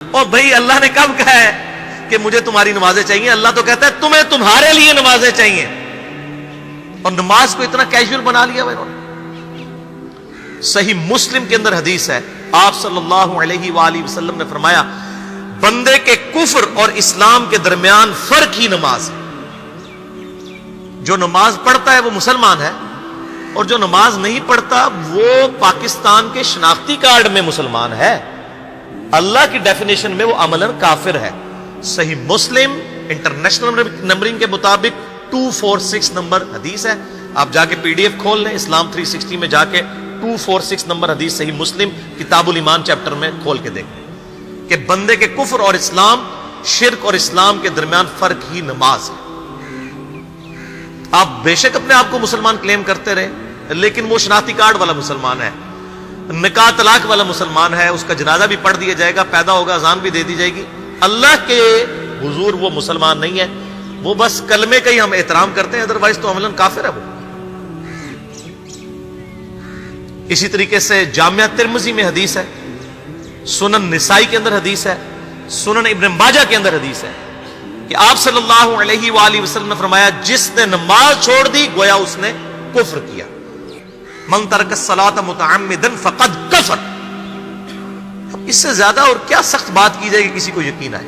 اور بھائی اللہ نے کب کہا ہے کہ مجھے تمہاری نمازیں چاہیے؟ اللہ تو کہتا ہے تمہیں تمہارے لیے نمازیں چاہیے، اور نماز کو اتنا کیجول بنا لیا انہوں نے۔ صحیح مسلم کے اندر حدیث ہے، آپ صلی اللہ علیہ وآلہ وسلم نے فرمایا بندے کے کفر اور اسلام کے درمیان فرق ہی نماز ہے۔ جو نماز پڑھتا ہے وہ مسلمان ہے، اور جو نماز نہیں پڑھتا وہ پاکستان کے شناختی کارڈ میں مسلمان ہے، اللہ کی ڈیفینیشن میں وہ عملاً کافر ہے۔ صحیح مسلم انٹرنیشنل نمبرنگ کے مطابق 246 نمبر حدیث ہے، آپ جا کے PDF کھول لیں، اسلام 360 میں جا کے 246 نمبر حدیث صحیح مسلم کتاب الایمان چیپٹر میں کھول کے دیکھیں کہ بندے کے کفر اور اسلام، شرک اور اسلام کے درمیان فرق ہی نماز ہے۔ آپ بے شک اپنے آپ کو مسلمان کلیم کرتے رہے، لیکن وہ شناختی کارڈ والا مسلمان ہے، نکاح طلاق والا مسلمان ہے، اس کا جنازہ بھی پڑھ دیا جائے گا، پیدا ہوگا اذان بھی دے دی جائے گی، اللہ کے حضور وہ مسلمان نہیں ہے، وہ بس کلمے کا ہی ہم احترام کرتے ہیں، ادروائز تو عملاً کافر ہے وہ۔ اسی طریقے سے جامعہ ترمذی میں حدیث ہے، سنن نسائی کے اندر حدیث ہے، سنن ابن ماجہ کے اندر حدیث ہے کہ آپ صلی اللہ علیہ وآلہ وسلم نے فرمایا جس نے نماز چھوڑ دی گویا اس نے کفر کیا، من ترک الصلاۃ متعمدا فقد کفر۔ اس سے زیادہ اور کیا سخت بات کی جائے کہ کسی کو یقین آئے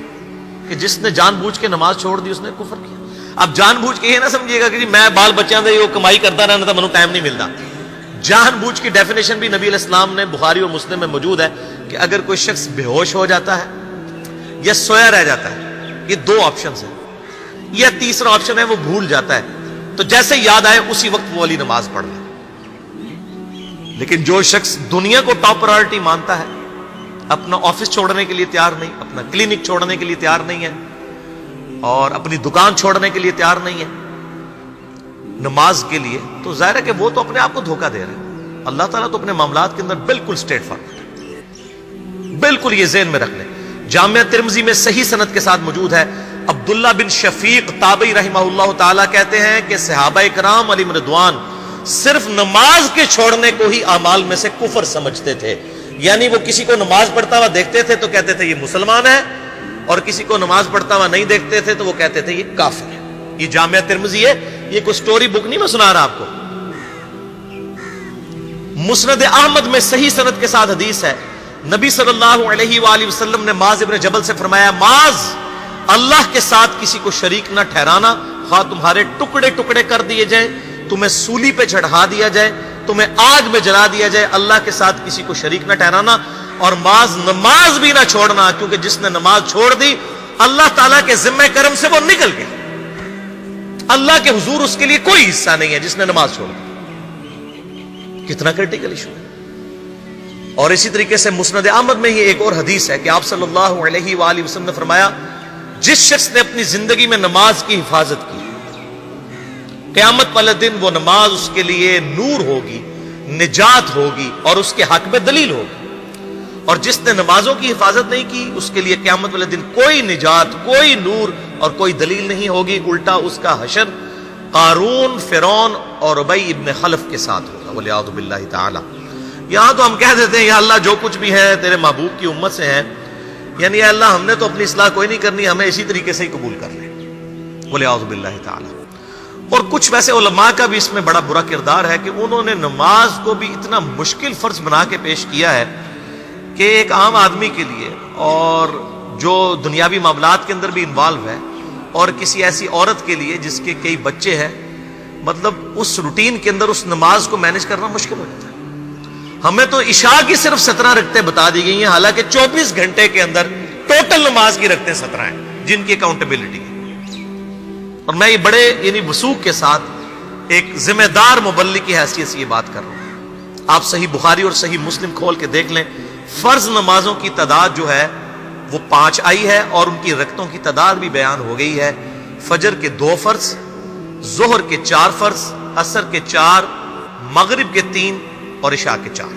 کہ جس نے جان بوجھ کے نماز چھوڑ دی اس نے کفر کیا۔ اب جان بوجھ کے یہ نہ سمجھیے گا کہ جی میں بال بچیاں دے وہ کمائی کرتا رہنا تھا منو ٹائم نہیں ملتا۔ جان بوجھ کی ڈیفینیشن بھی نبی علیہ السلام نے بخاری اور مسلم میں موجود ہے کہ اگر کوئی شخص بے ہوش ہو جاتا ہے یا سویا رہ جاتا ہے، یہ دو آپشنز ہیں، یا تیسرا آپشن ہے وہ بھول جاتا ہے، تو جیسے یاد آئے اسی وقت وہ والی نماز پڑھ لے۔ لیکن جو شخص دنیا کو ٹاپ پرائرٹی مانتا ہے، اپنا آفس چھوڑنے کے لیے تیار نہیں، اپنا کلینک چھوڑنے کے لیے تیار نہیں ہے، اور اپنی دکان چھوڑنے کے لیے تیار نہیں ہے نماز کے لیے، تو ظاہر ہے کہ وہ تو اپنے آپ کو دھوکہ دے رہے ہیں۔ اللہ تعالیٰ تو اپنے معاملات کے اندر بالکل اسٹریٹ فارورڈ ہے، بالکل یہ ذہن میں رکھ لیں۔ جامعہ ترمذی میں صحیح سند کے ساتھ موجود ہے، عبداللہ بن شفیق تابعی رحمہ اللہ تعالیٰ کہتے ہیں کہ صحابہ کرام علیہم رضوان صرف نماز کے چھوڑنے کو ہی اعمال میں سے کفر سمجھتے تھے، یعنی وہ کسی کو نماز پڑھتا ہوا دیکھتے تھے تو کہتے تھے یہ مسلمان ہے، اور کسی کو نماز پڑھتا ہوا نہیں دیکھتے تھے تو وہ کہتے تھے یہ کافر ہے۔ یہ جامعہ ترمذی ہے، یہ کوئی سٹوری بک نہیں میں سنا رہا آپ کو۔ مسند احمد میں صحیح سند کے ساتھ حدیث ہے، نبی صلی اللہ علیہ وآلہ وسلم نے معاذ ابن جبل سے فرمایا معاذ اللہ کے ساتھ کسی کو شریک نہ ٹھہرانا، خواہ تمہارے ٹکڑے ٹکڑے کر دیے جائیں، تمہیں سولی پہ چڑھا دیا جائے، تمہیں آگ میں جلا دیا جائے، اللہ کے ساتھ کسی کو شریک نہ ٹھہرانا، اور معاذ نماز بھی نہ چھوڑنا، کیونکہ جس نے نماز چھوڑ دی اللہ تعالیٰ کے ذمہ کرم سے وہ نکل گیا، اللہ کے حضور اس کے لیے کوئی حصہ نہیں ہے جس نے نماز چھوڑ دی۔ کتنا کرٹیکل ایشو ہے۔ اور اسی طریقے سے مسند احمد میں ہی ایک اور حدیث ہے کہ آپ صلی اللہ علیہ وآلہ وسلم نے فرمایا جس شخص نے اپنی زندگی میں نماز کی حفاظت کی، قیامت والے دن وہ نماز اس کے لیے نور ہوگی، نجات ہوگی، اور اس کے حق میں دلیل ہوگی، اور جس نے نمازوں کی حفاظت نہیں کی اس کے لیے قیامت والے دن کوئی نجات، کوئی نور اور کوئی دلیل نہیں ہوگی، الٹا اس کا حشر قارون، فرعون اور ابی ابن خلف کے ساتھ ہوگا، والعیاذ باللہ تعالی۔ یہاں تو ہم کہہ دیتے ہیں یا اللہ جو کچھ بھی ہے تیرے محبوب کی امت سے ہے، یعنی یا اللہ ہم نے تو اپنی اصلاح کوئی نہیں کرنی، ہمیں اسی طریقے سے ہی قبول کر لیں، والعیاذ باللہ تعالی۔ اور کچھ ویسے علماء کا بھی اس میں بڑا برا کردار ہے کہ انہوں نے نماز کو بھی اتنا مشکل فرض بنا کے پیش کیا ہے کہ ایک عام آدمی کے لیے، اور جو دنیاوی معاملات کے اندر بھی انوالو ہے، اور کسی ایسی عورت کے لیے جس کے کئی بچے ہیں، مطلب اس روٹین کے اندر اس نماز کو مینج کرنا مشکل ہو جاتا ہے۔ ہمیں تو عشاء کی صرف 17 رکعتیں بتا دی گئی ہیں، حالانکہ 24 گھنٹے کے اندر ٹوٹل نماز کی رکعتیں 17 ہیں جن کی اکاؤنٹیبلٹی ہے۔ اور میں یہ بڑے یعنی وثوق کے ساتھ ایک ذمہ دار مبلغ کی حیثیت سے یہ بات کر رہا ہوں۔ آپ صحیح بخاری اور صحیح مسلم کھول کے دیکھ لیں، فرض نمازوں کی تعداد جو ہے وہ 5 آئی ہے، اور ان کی رکعتوں کی تعداد بھی بیان ہو گئی ہے۔ فجر کے 2 فرض، ظہر کے 4 فرض، عصر کے 4، مغرب کے 3 اور عشاء کے 4،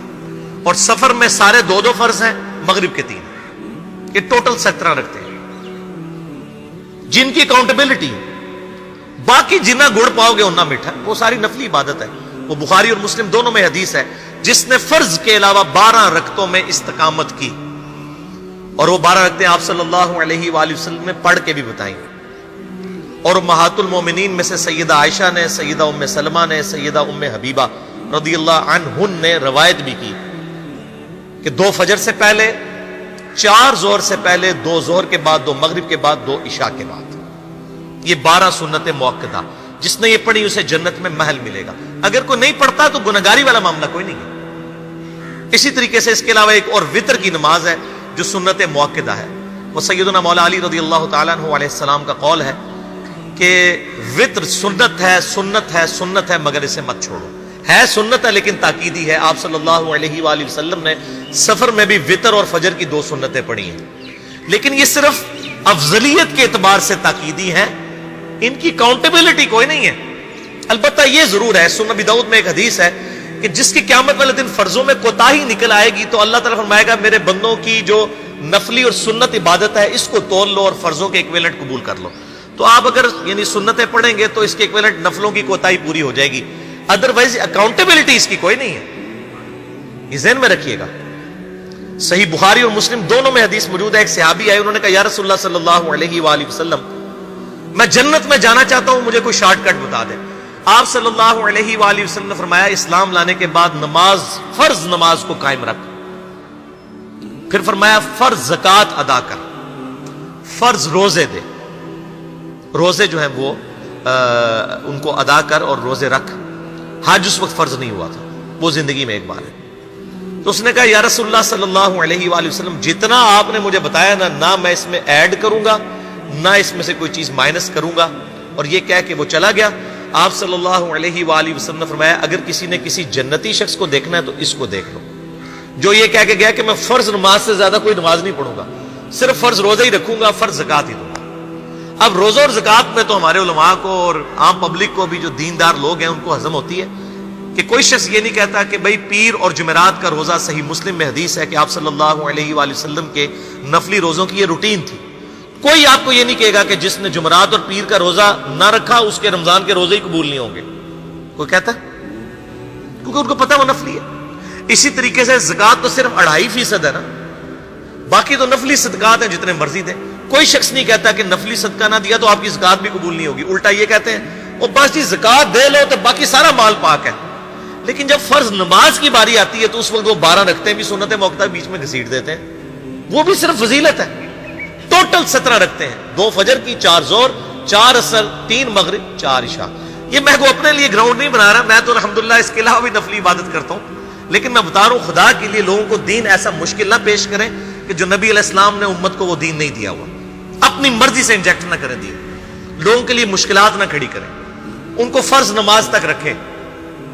اور سفر میں سارے 2 فرض ہیں، مغرب کے 3، یہ ٹوٹل 17 رکھتے ہیں جن کی اکاؤنٹیبلٹی۔ باقی جنہ گڑ پاؤ گے انہ میٹھا، وہ ساری نفلی عبادت ہے، وہ بخاری اور مسلم دونوں میں حدیث ہے، جس نے فرض کے علاوہ 12 رکعتوں میں استقامت کی اور وہ 12 رکعتیں آپ صلی اللہ علیہ وآلہ وسلم نے پڑھ کے بھی بتائیں. اور امہات المومنین میں سے سیدہ عائشہ نے، سیدہ ام سلمہ نے، سیدہ ام حبیبہ رضی اللہ عنہن نے روایت بھی کی کہ 2 فجر سے پہلے، 4 ظہر سے پہلے، 2 ظہر کے بعد، 2 مغرب کے بعد، 2 عشاء کے بعد. یہ 12 سنت موقدہ، جس نے یہ پڑھی اسے جنت میں محل ملے گا. اگر کوئی نہیں پڑھتا تو گناہگاری والا معاملہ کوئی نہیں ہے. اسی طریقے سے اس کے علاوہ ایک اور وطر کی نماز ہے جو سنت موقدہ ہے. وہ سیدنا مولا علی رضی اللہ تعالیٰ عنہ علیہ السلام کا قول ہے کہ وطر سنت ہے، سنت ہے، سنت ہے، مگر اسے مت چھوڑو. ہے سنت ہے لیکن تاکیدی ہے. آپ صلی اللہ علیہ وآلہ وسلم نے سفر میں بھی وطر اور فجر کی 2 سنتیں پڑھی ہیں، لیکن یہ صرف افضلیت کے اعتبار سے تاکیدی ہیں، ان کی کاؤنٹیبلٹی کوئی نہیں ہے. البتہ یہ ضرور ہے، سنن ابی داؤد میں ایک حدیث ہے کہ جس کی قیامت والے دن فرضوں میں کوتاہی نکل آئے گی تو اللہ تعالیٰ فرمائے گا میرے بندوں کی جو نفلی اور سنت عبادت ہے اس کو تول لو اور فرضوں کے ایکویلنٹ قبول کر لو. تو آپ اگر یعنی سنتیں پڑھیں گے تو اس کے ایکویلنٹ نفلوں کی کوتاہی پوری ہو جائے گی، ادروائز اکاؤنٹیبلٹی اس کی کوئی نہیں ہے. یہ ذہن میں رکھیے گا. صحیح بخاری اور مسلم دونوں میں حدیث موجود ہے. ایک صحابی آئے، انہوں نے کہا یا رسول اللہ صلی اللہ علیہ وآلہ وسلم میں جنت میں جانا چاہتا ہوں، مجھے کوئی شارٹ کٹ بتا دیں. آپ صلی اللہ علیہ وآلہ وسلم نے فرمایا اسلام لانے کے بعد نماز، فرض نماز کو قائم رکھ. پھر فرمایا فرض زکوٰۃ ادا کر، فرض روزے دے، روزے جو ہیں وہ ان کو ادا کر اور روزے رکھ. حج اس وقت فرض نہیں ہوا تھا، وہ زندگی میں ایک بار ہے. تو اس نے کہا یا رسول اللہ صلی اللہ علیہ وآلہ وسلم جتنا آپ نے مجھے بتایا نہ میں اس میں ایڈ کروں گا نہ اس میں سے کوئی چیز مائنس کروں گا. اور یہ کہہ کے وہ چلا گیا. آپ صلی اللہ علیہ وآلہ وسلم نے فرمایا اگر کسی نے کسی جنتی شخص کو دیکھنا ہے تو اس کو دیکھ لو جو یہ کہہ کے گیا کہ میں فرض نماز سے زیادہ کوئی نماز نہیں پڑھوں گا، صرف فرض روزہ ہی رکھوں گا، فرض زکوٰۃ ہی دوں گا. اب روزہ اور زکوٰۃ میں تو ہمارے علماء کو اور عام پبلک کو بھی جو دیندار لوگ ہیں ان کو ہضم ہوتی ہے کہ کوئی شخص یہ نہیں کہتا کہ بھئی پیر اور جمعرات کا روزہ. صحیح مسلم میں حدیث ہے کہ آپ صلی اللہ علیہ وآلہ وسلم کے نفلی روزوں کی یہ روٹین تھی. کوئی آپ کو یہ نہیں کہے گا کہ جس نے جمعرات اور پیر کا روزہ نہ رکھا اس کے رمضان کے روزے ہی قبول نہیں ہوں گے. کوئی کہتا؟ کیونکہ ان کو پتہ وہ نفلی ہے. اسی طریقے سے زکوٰۃ تو صرف 2.5% ہے نا، باقی تو نفلی صدقات ہیں جتنے مرضی دیں. کوئی شخص نہیں کہتا کہ نفلی صدقہ نہ دیا تو آپ کی زکوٰۃ بھی قبول نہیں ہوگی. الٹا یہ کہتے ہیں وہ بس جی زکوٰۃ دے لو تو باقی سارا مال پاک ہے. لیکن جب فرض نماز کی باری آتی ہے تو اس وقت وہ 12 رکھتے بھی سنت موقدہ بیچ میں گھسیٹ دیتے ہیں. وہ بھی صرف فضیلت ہے. ٹوٹل 17 رکھتے ہیں، 2 فجر کی، 4 ظہر، 4 عصر، 3 مغرب، 4 عشاء. یہ میں کو اپنے لیے گراؤنڈ نہیں بنا رہا، میں تو الحمدللہ اس کے علاوہ بھی نفلی عبادت کرتا ہوں. لیکن میں بتا رہا ہوں خدا کے لیے لوگوں کو دین ایسا مشکل نہ پیش کریں کہ جو نبی علیہ السلام نے امت کو وہ دین نہیں دیا ہوا. اپنی مرضی سے انجیکٹ نہ کریں دین، لوگوں کے لیے مشکلات نہ کھڑی کریں. ان کو فرض نماز تک رکھیں.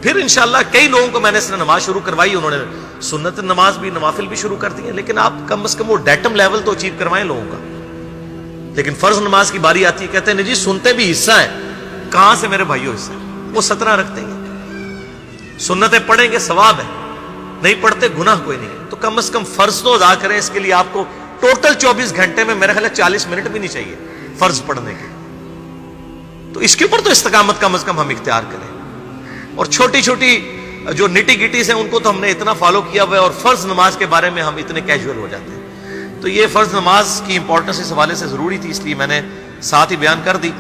پھر انشاءاللہ کئی لوگوں کو میں نے اس نے نماز شروع کروائی، انہوں نے سنت نماز بھی، نوافل بھی شروع کر دی ہیں. لیکن آپ کم از کم وہ ڈیٹم لیول تو اچیو کروائیں لوگوں کا. لیکن فرض نماز کی باری آتی ہے کہتے ہیں جی سنتے بھی حصہ ہیں. کہاں سے میرے بھائیوں حصہ ہے؟ وہ 17 رکھتے ہیں. سنتیں پڑھیں گے ثواب ہے، نہیں پڑھتے گناہ کوئی نہیں ہے. تو کم از کم فرض تو ادا کریں. اس کے لیے آپ کو ٹوٹل 24 گھنٹے میں میرا خیال ہے 40 منٹ بھی نہیں چاہیے فرض پڑھنے کے. تو اس کے اوپر تو استقامت کم از کم ہم اختیار کریں. اور چھوٹی چھوٹی جو نٹی گٹیز ہیں ان کو تو ہم نے اتنا فالو کیا ہوا ہے، اور فرض نماز کے بارے میں ہم اتنے کیجول ہو جاتے ہیں. تو یہ فرض نماز کی امپورٹنس اس حوالے سے ضروری تھی، اس لیے میں نے ساتھ ہی بیان کر دی.